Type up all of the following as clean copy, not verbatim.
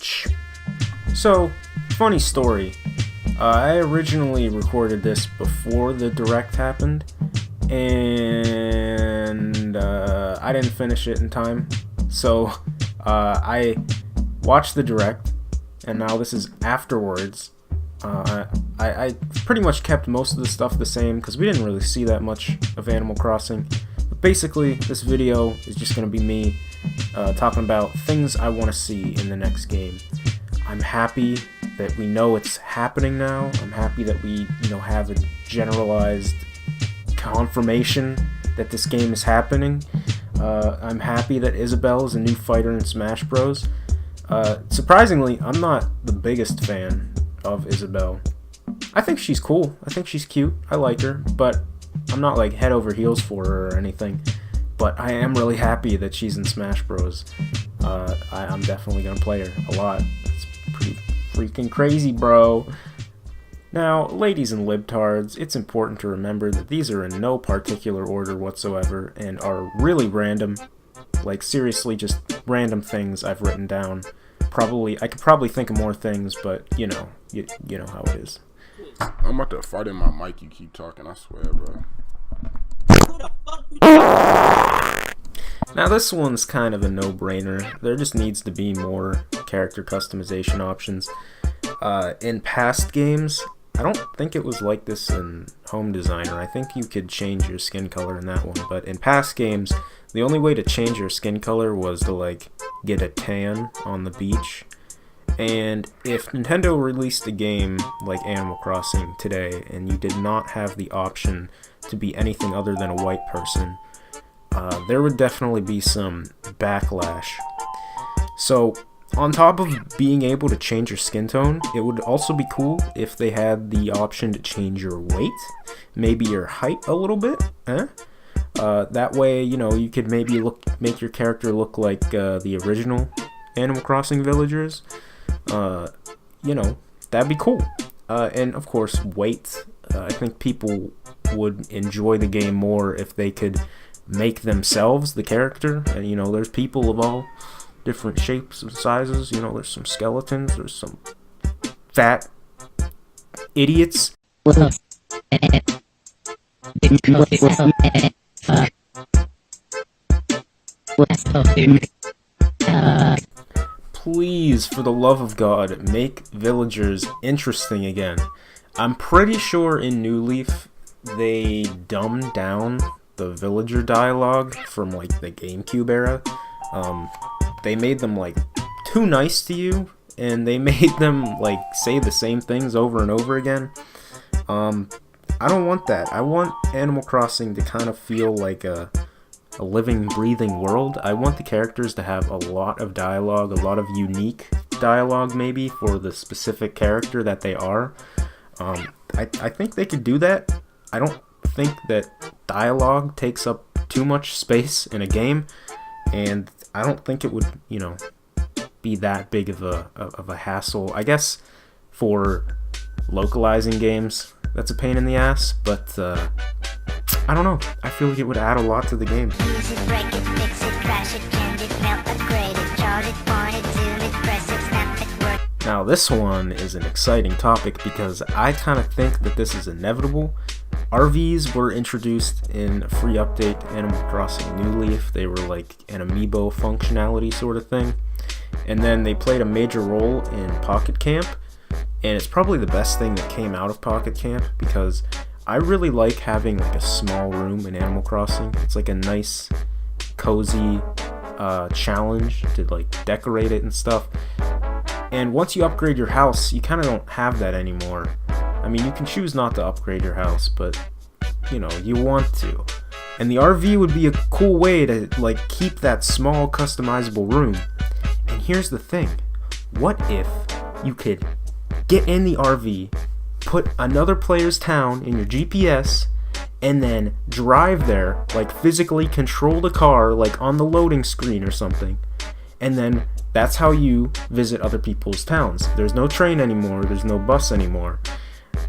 bitch. So, funny story. I originally recorded this before the direct happened, and I didn't finish it in time. So, I watched the direct, and now this is afterwards. I pretty much kept most of the stuff the same because we didn't really see that much of Animal Crossing. But basically, this video is just going to be me talking about things I want to see in the next game. I'm happy that we know it's happening now. I'm happy that we, have a generalized confirmation that this game is happening. I'm happy that Isabelle is a new fighter in Smash Bros. Surprisingly, I'm not the biggest fan of Isabelle. I think she's cool. I think she's cute. I like her, but I'm not like head over heels for her or anything. But I am really happy that she's in Smash Bros. I'm definitely gonna play her a lot. It's pretty freaking crazy, bro. Now, ladies and libtards, it's important to remember that these are in no particular order whatsoever and are really random. Like, seriously, just random things I've written down. I could probably think of more things, but you know how it is. I'm about to fart in my mic. You keep talking, I swear, bro. Now this one's kind of a no-brainer. There just needs to be more character customization options. In past games, I don't think it was like this in Home Designer. I think you could change your skin color in that one, but in past games, the only way to change your skin color was to get a tan on the beach. And if Nintendo released a game like Animal Crossing today and you did not have the option to be anything other than a white person, there would definitely be some backlash. So, on top of being able to change your skin tone, it would also be cool if they had the option to change your weight, maybe your height a little bit, that way, you could maybe make your character look like the original Animal Crossing villagers. That'd be cool. And of course, weight. I think people would enjoy the game more if they could make themselves the character. And there's people of all different shapes and sizes. There's some skeletons. There's some fat idiots. Please, for the love of God, make villagers interesting again. I'm pretty sure in New Leaf they dumbed down the villager dialogue from the GameCube era. They made them too nice to you, and they made them say the same things over and over again. I don't want that. I want Animal Crossing to kind of feel like a living, breathing world. I want the characters to have a lot of dialogue, a lot of unique dialogue maybe for the specific character that they are. I think they could do that. I don't think that dialogue takes up too much space in a game, and I don't think it would, be that big of a hassle. I guess for localizing games, that's a pain in the ass, but I don't know. I feel like it would add a lot to the game. Now this one is an exciting topic because I kind of think that this is inevitable. RVs were introduced in a free update to Animal Crossing New Leaf. They were like an amiibo functionality sort of thing. And then they played a major role in Pocket Camp. And it's probably the best thing that came out of Pocket Camp because I really like having a small room in Animal Crossing. It's a nice, cozy challenge to decorate it and stuff. And once you upgrade your house, you kind of don't have that anymore. I mean, you can choose not to upgrade your house, but you want to. And the RV would be a cool way to keep that small customizable room. And here's the thing. What if you could get in the RV, put another player's town in your GPS, and then drive there, physically control the car, on the loading screen or something, and then that's how you visit other people's towns. There's no train anymore, there's no bus anymore.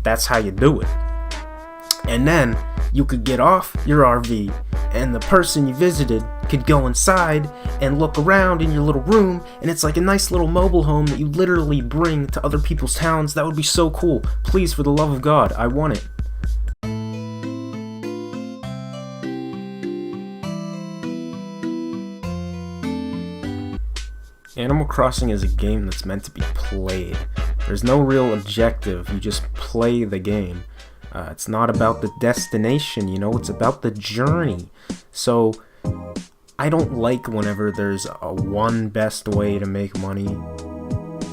That's how you do it. And then you could get off your RV, and the person you visited could go inside and look around in your little room, and it's like a nice little mobile home that you literally bring to other people's towns. That would be so cool. Please, for the love of God, I want it. Animal Crossing is a game that's meant to be played. There's no real objective, you just play the game. It's not about the destination, it's about the journey. So, I don't like whenever there's a one best way to make money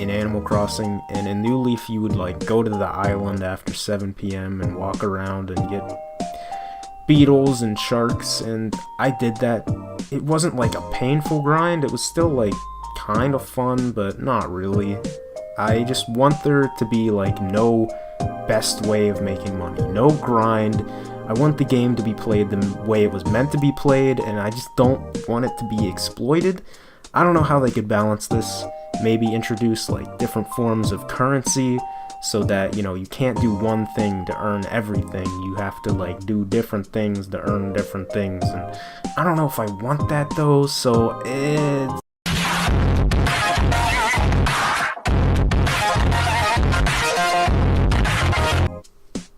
in Animal Crossing, and in New Leaf you would go to the island after 7 p.m. and walk around and get beetles and sharks, and I did that. It wasn't a painful grind, it was still kind of fun, but not really. I just want there to be no best way of making money, no grind. I want the game to be played the way it was meant to be played, and I just don't want it to be exploited. I don't know how they could balance this. Maybe introduce different forms of currency so that you can't do one thing to earn everything. You have to do different things to earn different things, and I don't know if I want that though, so it's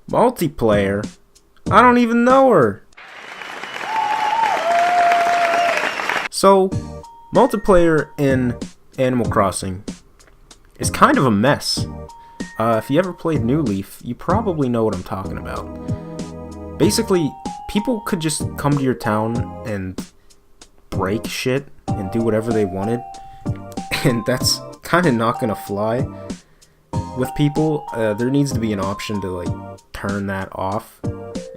multiplayer? I don't even know her. So, multiplayer in Animal Crossing is kind of a mess. If you ever played New Leaf, you probably know what I'm talking about. Basically, people could just come to your town and break shit and do whatever they wanted, and that's kind of not gonna fly with people. There needs to be an option to turn that off,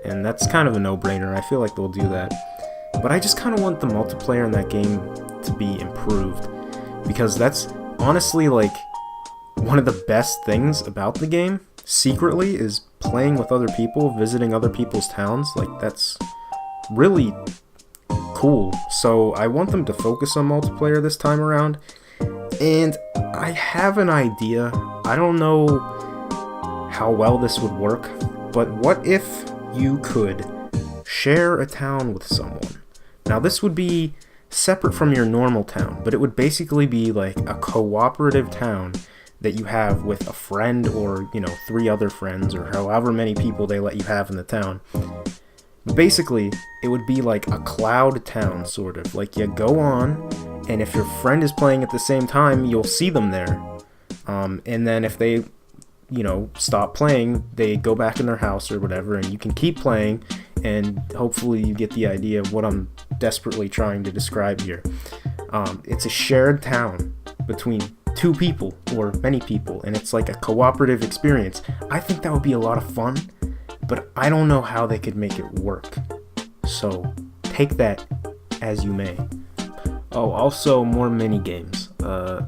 and that's kind of a no-brainer. I feel like they'll do that, but I just kind of want the multiplayer in that game to be improved, because that's honestly one of the best things about the game, secretly, is playing with other people, visiting other people's towns. That's really cool. So I want them to focus on multiplayer this time around, and I have an idea. I don't know how well this would work, but what if you could share a town with someone? Now this would be separate from your normal town, but it would basically be a cooperative town that you have with a friend or 3 other friends, or however many people they let you have in the town. Basically, it would be a cloud town, sort of. You go on, and if your friend is playing at the same time, you'll see them there. And then if they, stop playing, they go back in their house or whatever, and you can keep playing, and hopefully you get the idea of what I'm desperately trying to describe here. It's a shared town between 2 people or many people, and it's a cooperative experience. I think that would be a lot of fun, but I don't know how they could make it work. So take that as you may. Oh, also more mini games.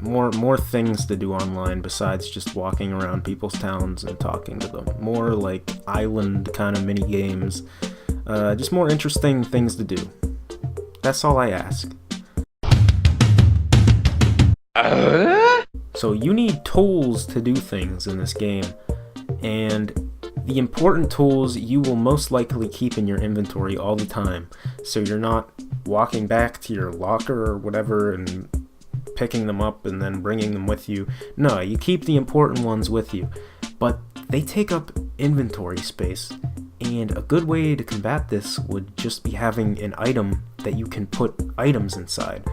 More things to do online besides just walking around people's towns and talking to them. More island kind of mini games. Just more interesting things to do. That's all I ask. So you need tools to do things in this game, and the important tools you will most likely keep in your inventory all the time, so you're not walking back to your locker or whatever and picking them up and then bringing them with you. No, you keep the important ones with you, but they take up inventory space, and a good way to combat this would just be having an item that you can put items inside,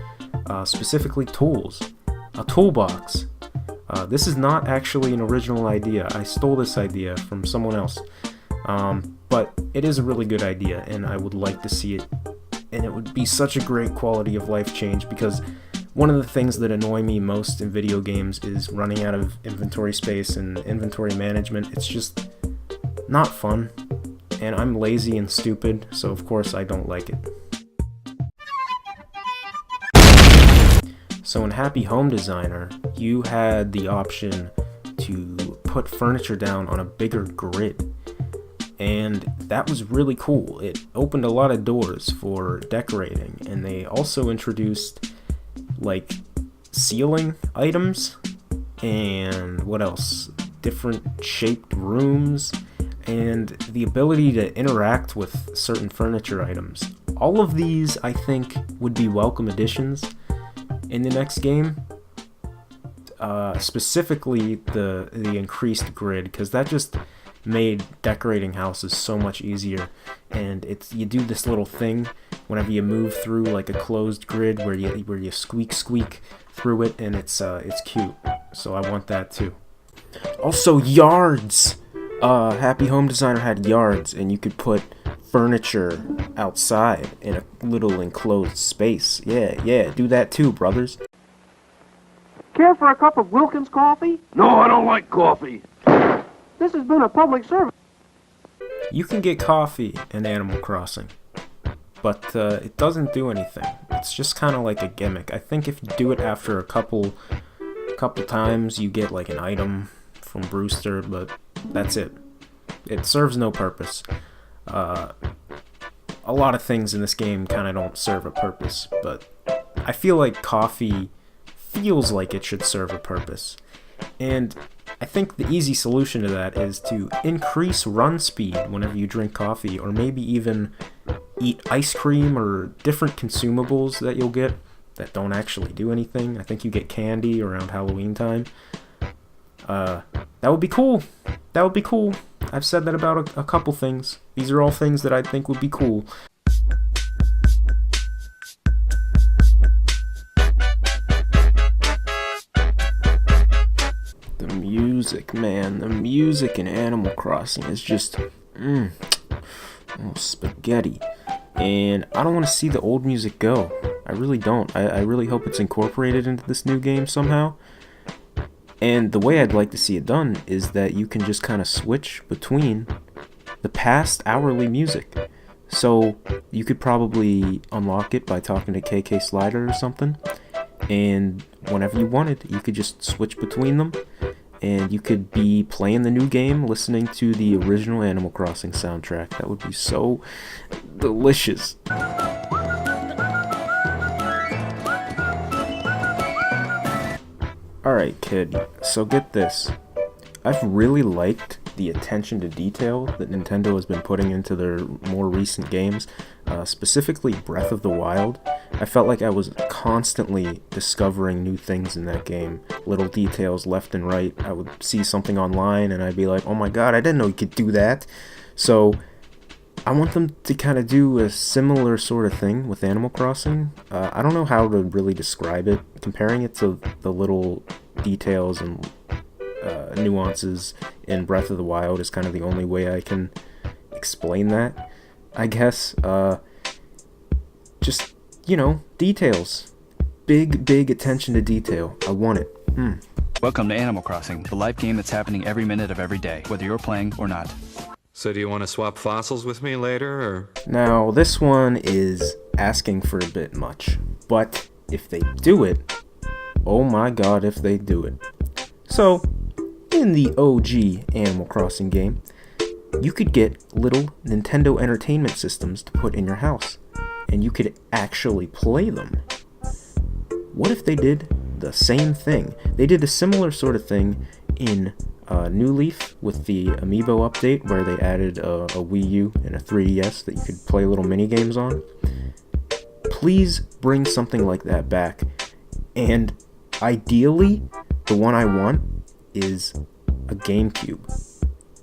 specifically tools. A toolbox. This is not actually an original idea. I stole this idea from someone else. But it is a really good idea, and I would like to see it. And it would be such a great quality of life change, because one of the things that annoy me most in video games is running out of inventory space and inventory management. It's just not fun. And I'm lazy and stupid, so of course I don't like it. So in Happy Home Designer, you had the option to put furniture down on a bigger grid, and that was really cool. It opened a lot of doors for decorating, and they also introduced ceiling items, and what else? Different shaped rooms, and the ability to interact with certain furniture items. All of these, I think, would be welcome additions in the next game. Specifically the increased grid, because that just made decorating houses so much easier. And you do this little thing whenever you move through like a closed grid where you squeak through it, and it's cute. So I want that too. Also, yards. Happy Home Designer had yards, and you could put furniture outside in a little enclosed space. Yeah, do that too, brothers. Care for a cup of Wilkins coffee? No, I don't like coffee. This has been a public service. You can get coffee in Animal Crossing, but it doesn't do anything. It's just kind of like a gimmick. I think if you do it after a couple times, you get like an item from Brewster, but that's it. It serves no purpose. A lot of things in this game kind of don't serve a purpose, but I feel like coffee feels like it should serve a purpose. And I think the easy solution to that is to increase run speed whenever you drink coffee, or maybe even eat ice cream or different consumables that you'll get that don't actually do anything. I think you get candy around Halloween time. That would be cool. That would be cool. I've said that about a couple things. These are all things that I think would be cool. The music, man. The music in Animal Crossing is just spaghetti. And I don't want to see the old music go. I really don't. I really hope it's incorporated into this new game somehow. And the way I'd like to see it done is that you can just kind of switch between the past hourly music. So you could probably unlock it by talking to KK Slider or something. And whenever you wanted, you could just switch between them. And you could be playing the new game, listening to the original Animal Crossing soundtrack. That would be so delicious. Alright, kid, so get this. I've really liked the attention to detail that Nintendo has been putting into their more recent games, specifically Breath of the Wild. I felt like I was constantly discovering new things in that game, little details left and right. I would see something online and I'd be like, oh my god, I didn't know you could do that. So I want them to kind of do a similar sort of thing with Animal Crossing. I don't know how to really describe it. Comparing it to the little details and nuances in Breath of the Wild is kind of the only way I can explain that, I guess. Just, details. Big attention to detail. I want it. Welcome to Animal Crossing, the live game that's happening every minute of every day, whether you're playing or not. So do you want to swap fossils with me later, or? Now, this one is asking for a bit much, but if they do it, oh my god if they do it. So, in the OG Animal Crossing game, you could get little Nintendo Entertainment Systems to put in your house, and you could actually play them. What if they did the same thing? They did a similar sort of thing in New Leaf with the Amiibo update, where they added a Wii U and a 3DS that you could play little mini games on. Please bring something like that back. And ideally, the one I want is a GameCube.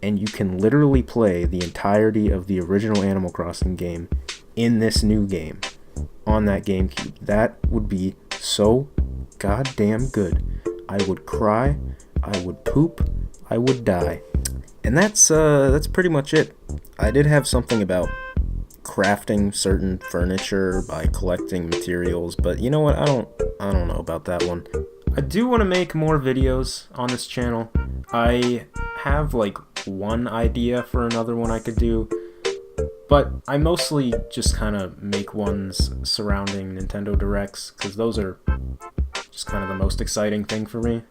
And you can literally play the entirety of the original Animal Crossing game in this new game on that GameCube. That would be so goddamn good. I would cry, I would poop, I would die. And that's pretty much it. I did have something about crafting certain furniture by collecting materials, but you know what? I don't know about that one. I do want to make more videos on this channel. I have like one idea for another one I could do, but I mostly just kind of make ones surrounding Nintendo Directs, because those are just kind of the most exciting thing for me,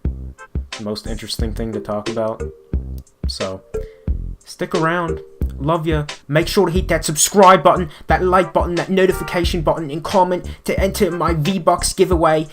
the most interesting thing to talk about. So stick around. Love ya. Make sure to hit that subscribe button, that like button, that notification button, and comment to enter my V-Bucks giveaway.